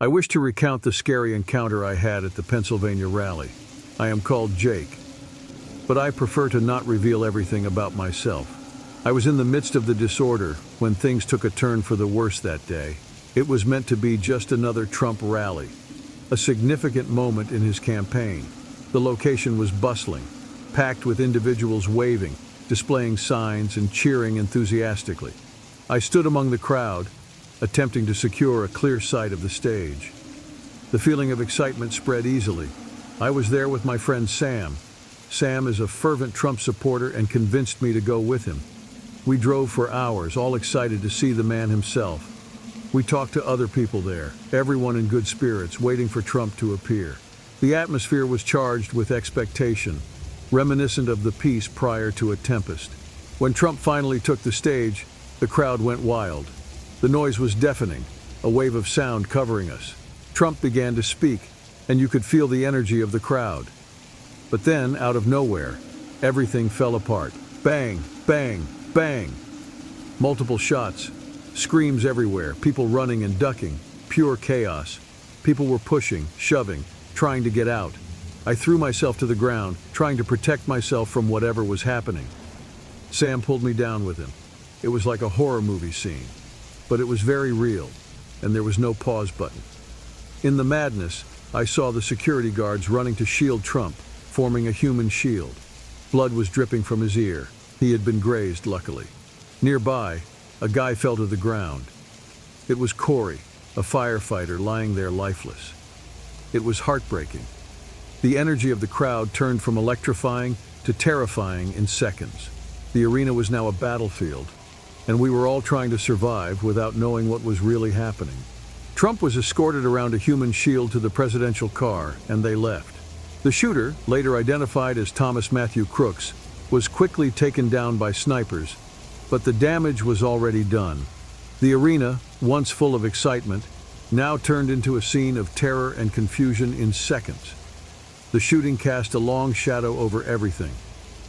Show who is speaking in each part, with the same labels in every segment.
Speaker 1: I wish to recount the scary encounter I had at the Pennsylvania rally. I am called Jake, but I prefer to not reveal everything about myself. I was in the midst of the disorder when things took a turn for the worse that day. It was meant to be just another Trump rally, a significant moment in his campaign. The location was bustling, packed with individuals waving, displaying signs, and cheering enthusiastically. I stood among the crowd, attempting to secure a clear sight of the stage. The feeling of excitement spread easily. I was there with my friend Sam. Sam is a fervent Trump supporter and convinced me to go with him. We drove for hours, all excited to see the man himself. We talked to other people there, everyone in good spirits, waiting for Trump to appear. The atmosphere was charged with expectation, reminiscent of the peace prior to a tempest. When Trump finally took the stage, the crowd went wild. The noise was deafening, a wave of sound covering us. Trump began to speak, and you could feel the energy of the crowd. But then, out of nowhere, everything fell apart. Bang, bang, bang. Multiple shots, screams everywhere, people running and ducking, pure chaos. People were pushing, shoving, trying to get out. I threw myself to the ground, trying to protect myself from whatever was happening. Sam pulled me down with him. It was like a horror movie scene, but it was very real, and there was no pause button. In the madness, I saw the security guards running to shield Trump, forming a human shield. Blood was dripping from his ear. He had been grazed, luckily. Nearby, a guy fell to the ground. It was Corey, a firefighter lying there lifeless. It was heartbreaking. The energy of the crowd turned from electrifying to terrifying in seconds. The arena was now a battlefield, and we were all trying to survive without knowing what was really happening. Trump was escorted around a human shield to the presidential car, and they left. The shooter, later identified as Thomas Matthew Crooks, was quickly taken down by snipers, but the damage was already done. The arena, once full of excitement, now turned into a scene of terror and confusion in seconds. The shooting cast a long shadow over everything.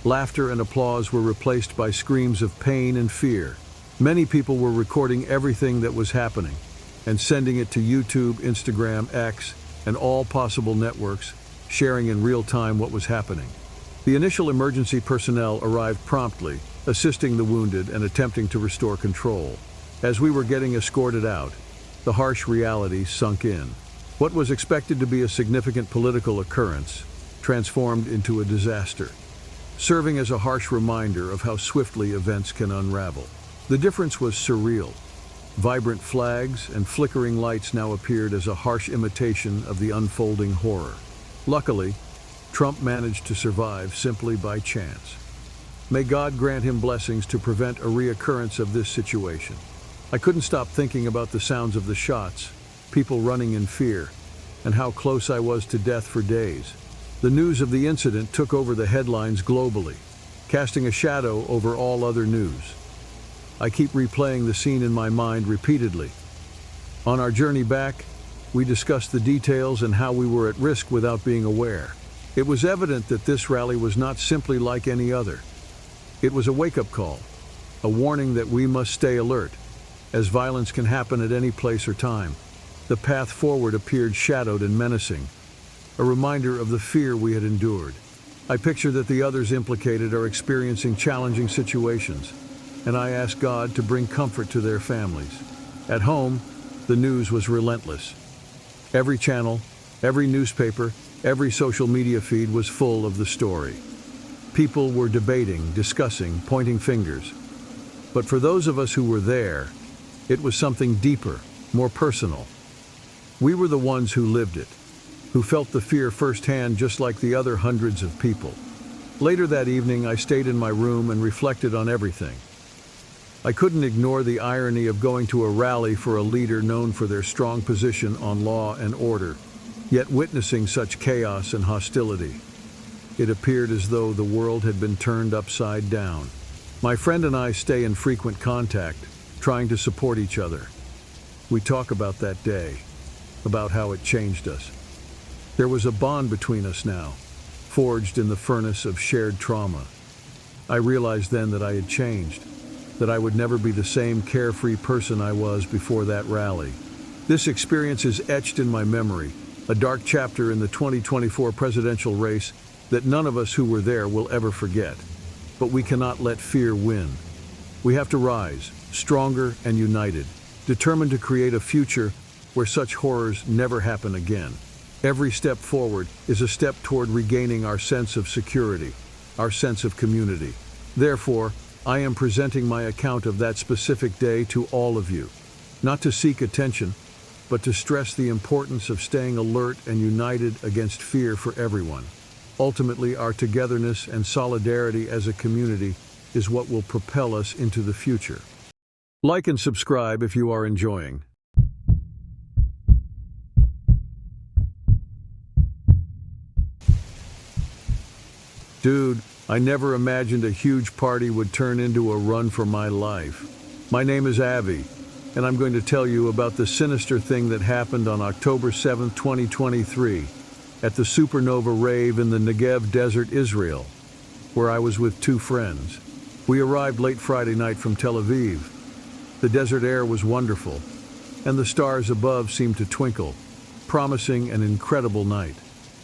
Speaker 1: Laughter and applause were replaced by screams of pain and fear. Many people were recording everything that was happening and sending it to YouTube, Instagram, X, and all possible networks, sharing in real time what was happening. The initial emergency personnel arrived promptly, assisting the wounded and attempting to restore control. As we were getting escorted out, the harsh reality sunk in. What was expected to be a significant political occurrence transformed into a disaster, serving as a harsh reminder of how swiftly events can unravel. The difference was surreal. Vibrant flags and flickering lights now appeared as a harsh imitation of the unfolding horror. Luckily, Trump managed to survive simply by chance. May God grant him blessings to prevent a reoccurrence of this situation. I couldn't stop thinking about the sounds of the shots, people running in fear, and how close I was to death for days. The news of the incident took over the headlines globally, casting a shadow over all other news. I keep replaying the scene in my mind repeatedly. On our journey back, we discussed the details and how we were at risk without being aware. It was evident that this rally was not simply like any other. It was a wake-up call, a warning that we must stay alert, as violence can happen at any place or time. The path forward appeared shadowed and menacing, a reminder of the fear we had endured. I picture that the others implicated are experiencing challenging situations, and I ask God to bring comfort to their families. At home, the news was relentless. Every channel, every newspaper, every social media feed was full of the story. People were debating, discussing, pointing fingers. But for those of us who were there, it was something deeper, more personal. We were the ones who lived it, who felt the fear firsthand just like the other hundreds of people. Later that evening, I stayed in my room and reflected on everything. I couldn't ignore the irony of going to a rally for a leader known for their strong position on law and order, yet witnessing such chaos and hostility. It appeared as though the world had been turned upside down. My friend and I stay in frequent contact, trying to support each other. We talk about that day, about how it changed us. There was a bond between us now, forged in the furnace of shared trauma. I realized then that I had changed, that I would never be the same carefree person I was before that rally. This experience is etched in my memory, a dark chapter in the 2024 presidential race that none of us who were there will ever forget. But we cannot let fear win. We have to rise, stronger and united, determined to create a future where such horrors never happen again. Every step forward is a step toward regaining our sense of security, our sense of community. Therefore, I am presenting my account of that specific day to all of you, not to seek attention, but to stress the importance of staying alert and united against fear for everyone. Ultimately, our togetherness and solidarity as a community is what will propel us into the future. Like and subscribe if you are enjoying. Dude, I never imagined a huge party would turn into a run for my life. My name is Avi, and I'm going to tell you about the sinister thing that happened on October 7, 2023, at the Supernova Rave in the Negev Desert, Israel, where I was with two friends. We arrived late Friday night from Tel Aviv. The desert air was wonderful, and the stars above seemed to twinkle, promising an incredible night.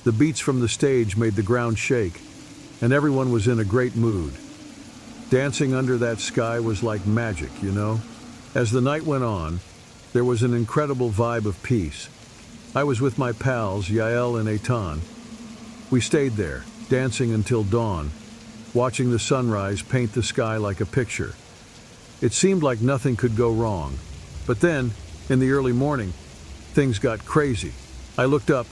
Speaker 1: The beats from the stage made the ground shake, and everyone was in a great mood. Dancing under that sky was like magic, you know? As the night went on, there was an incredible vibe of peace. I was with my pals, Yael and Eitan. We stayed there, dancing until dawn, watching the sunrise paint the sky like a picture. It seemed like nothing could go wrong. But then, in the early morning, things got crazy. I looked up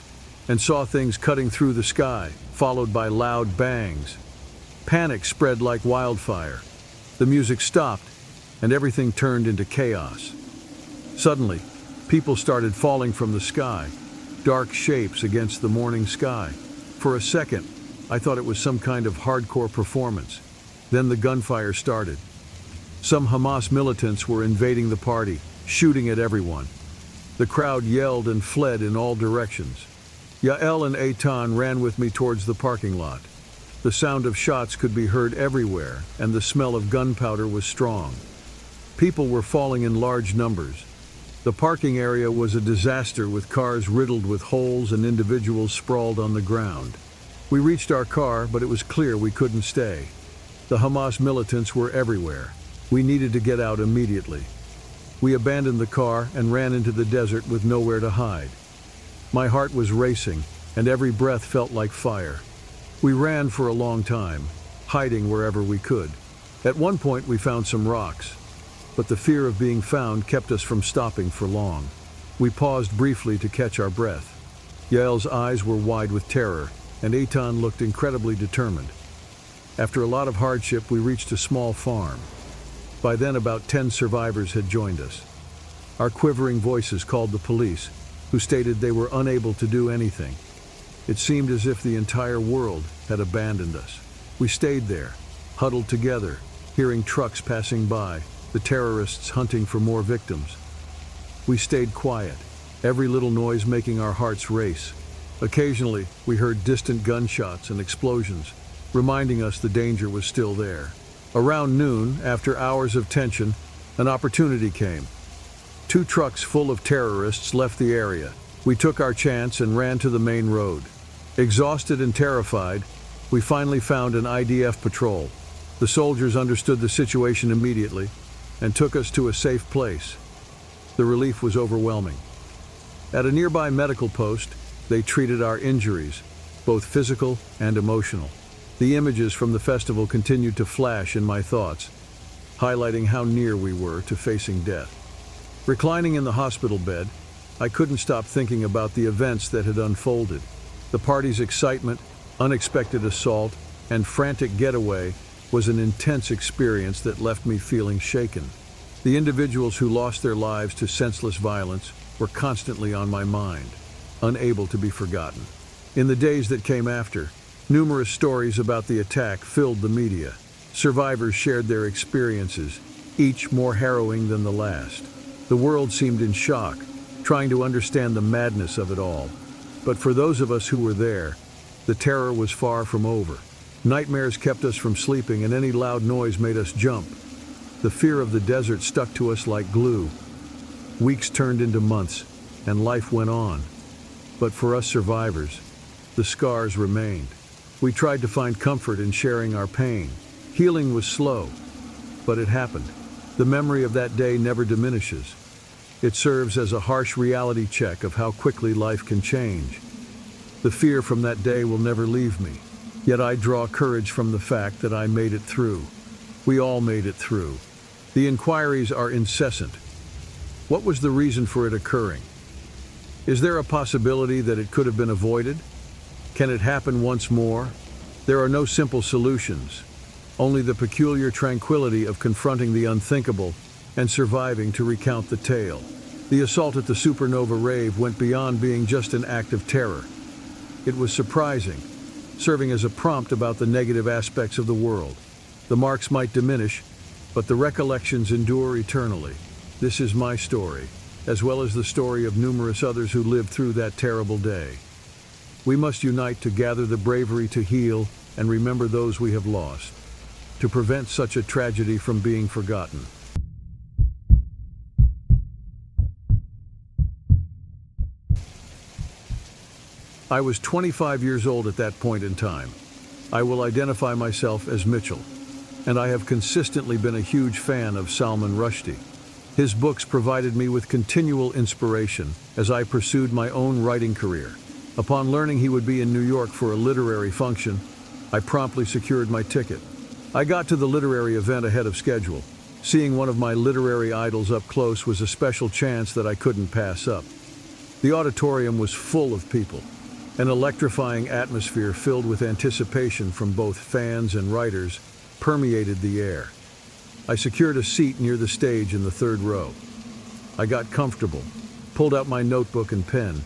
Speaker 1: and saw things cutting through the sky, followed by loud bangs. Panic spread like wildfire. The music stopped, and everything turned into chaos. Suddenly, people started falling from the sky, dark shapes against the morning sky. For a second, I thought it was some kind of hardcore performance. Then the gunfire started. Some Hamas militants were invading the party, shooting at everyone. The crowd yelled and fled in all directions. Yael and Eitan ran with me towards the parking lot. The sound of shots could be heard everywhere, and the smell of gunpowder was strong. People were falling in large numbers. The parking area was a disaster, with cars riddled with holes and individuals sprawled on the ground. We reached our car, but it was clear we couldn't stay. The Hamas militants were everywhere. We needed to get out immediately. We abandoned the car and ran into the desert with nowhere to hide. My heart was racing, and every breath felt like fire. We ran for a long time, hiding wherever we could. At one point, we found some rocks, but the fear of being found kept us from stopping for long. We paused briefly to catch our breath. Yael's eyes were wide with terror, and Eitan looked incredibly determined. After a lot of hardship, we reached a small farm. By then, about 10 survivors had joined us. Our quivering voices called the police, who stated they were unable to do anything. It seemed as if the entire world had abandoned us. We stayed there, huddled together, hearing trucks passing by, the terrorists hunting for more victims. We stayed quiet, every little noise making our hearts race. Occasionally, we heard distant gunshots and explosions, reminding us the danger was still there. Around noon, after hours of tension, an opportunity came. 2 trucks full of terrorists left the area. We took our chance and ran to the main road. Exhausted and terrified, we finally found an IDF patrol. The soldiers understood the situation immediately and took us to a safe place. The relief was overwhelming. At a nearby medical post, they treated our injuries, both physical and emotional. The images from the festival continued to flash in my thoughts, highlighting how near we were to facing death. Reclining in the hospital bed, I couldn't stop thinking about the events that had unfolded. The party's excitement, unexpected assault, and frantic getaway was an intense experience that left me feeling shaken. The individuals who lost their lives to senseless violence were constantly on my mind, unable to be forgotten. In the days that came after, numerous stories about the attack filled the media. Survivors shared their experiences, each more harrowing than the last. The world seemed in shock, trying to understand the madness of it all. But for those of us who were there, the terror was far from over. Nightmares kept us from sleeping, and any loud noise made us jump. The fear of the desert stuck to us like glue. Weeks turned into months, and life went on. But for us survivors, the scars remained. We tried to find comfort in sharing our pain. Healing was slow, but it happened. The memory of that day never diminishes. It serves as a harsh reality check of how quickly life can change. The fear from that day will never leave me, yet I draw courage from the fact that I made it through. We all made it through. The inquiries are incessant. What was the reason for it occurring? Is there a possibility that it could have been avoided? Can it happen once more? There are no simple solutions, only the peculiar tranquility of confronting the unthinkable and surviving to recount the tale. The assault at the supernova rave went beyond being just an act of terror. It was surprising, serving as a prompt about the negative aspects of the world. The marks might diminish, but the recollections endure eternally. This is my story, as well as the story of numerous others who lived through that terrible day. We must unite to gather the bravery to heal and remember those we have lost, to prevent such a tragedy from being forgotten. I was 25 years old at that point in time. I will identify myself as Mitchell, and I have consistently been a huge fan of Salman Rushdie. His books provided me with continual inspiration as I pursued my own writing career. Upon learning he would be in New York for a literary function, I promptly secured my ticket. I got to the literary event ahead of schedule. Seeing one of my literary idols up close was a special chance that I couldn't pass up. The auditorium was full of people, an electrifying atmosphere filled with anticipation from both fans and writers permeated the air. I secured a seat near the stage in the third row. I got comfortable, pulled out my notebook and pen,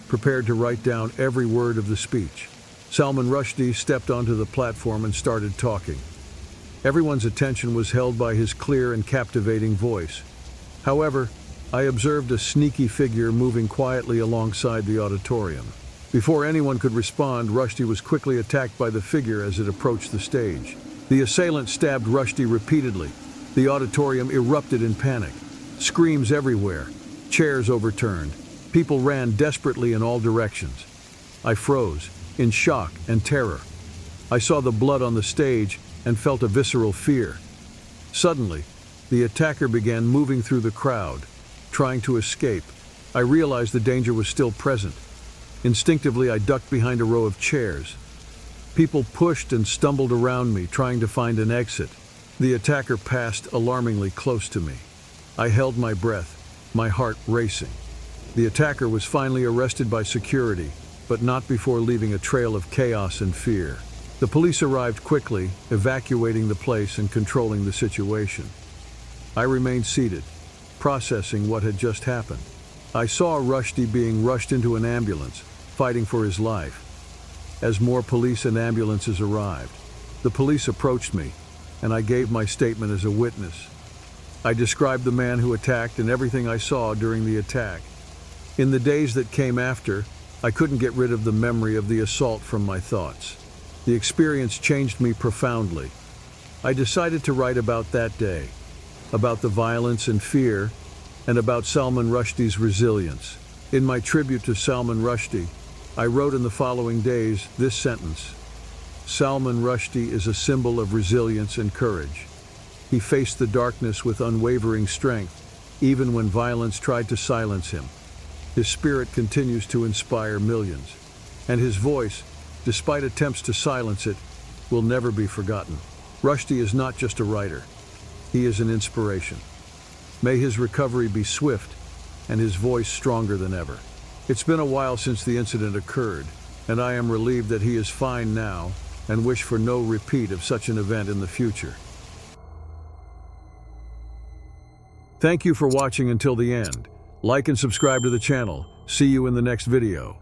Speaker 1: prepared to write down every word of the speech. Salman Rushdie stepped onto the platform and started talking. Everyone's attention was held by his clear and captivating voice. However, I observed a sneaky figure moving quietly alongside the auditorium. Before anyone could respond, Rushdie was quickly attacked by the figure as it approached the stage. The assailant stabbed Rushdie repeatedly. The auditorium erupted in panic. Screams everywhere. Chairs overturned. People ran desperately in all directions. I froze, in shock and terror. I saw the blood on the stage and felt a visceral fear. Suddenly, the attacker began moving through the crowd, trying to escape. I realized the danger was still present. Instinctively, I ducked behind a row of chairs. People pushed and stumbled around me, trying to find an exit. The attacker passed alarmingly close to me. I held my breath, my heart racing. The attacker was finally arrested by security, but not before leaving a trail of chaos and fear. The police arrived quickly, evacuating the place and controlling the situation. I remained seated, processing what had just happened. I saw Rushdie being rushed into an ambulance, fighting for his life. As more police and ambulances arrived, the police approached me, and I gave my statement as a witness. I described the man who attacked and everything I saw during the attack. In the days that came after, I couldn't get rid of the memory of the assault from my thoughts. The experience changed me profoundly. I decided to write about that day, about the violence and fear, and about Salman Rushdie's resilience. In my tribute to Salman Rushdie, I wrote in the following days this sentence: Salman Rushdie is a symbol of resilience and courage. He faced the darkness with unwavering strength, even when violence tried to silence him. His spirit continues to inspire millions, and his voice, despite attempts to silence it, will never be forgotten. Rushdie is not just a writer. He is an inspiration. May his recovery be swift and his voice stronger than ever. It's been a while since the incident occurred, and I am relieved that he is fine now and wish for no repeat of such an event in the future. Thank you for watching until the end. Like and subscribe to the channel. See you in the next video.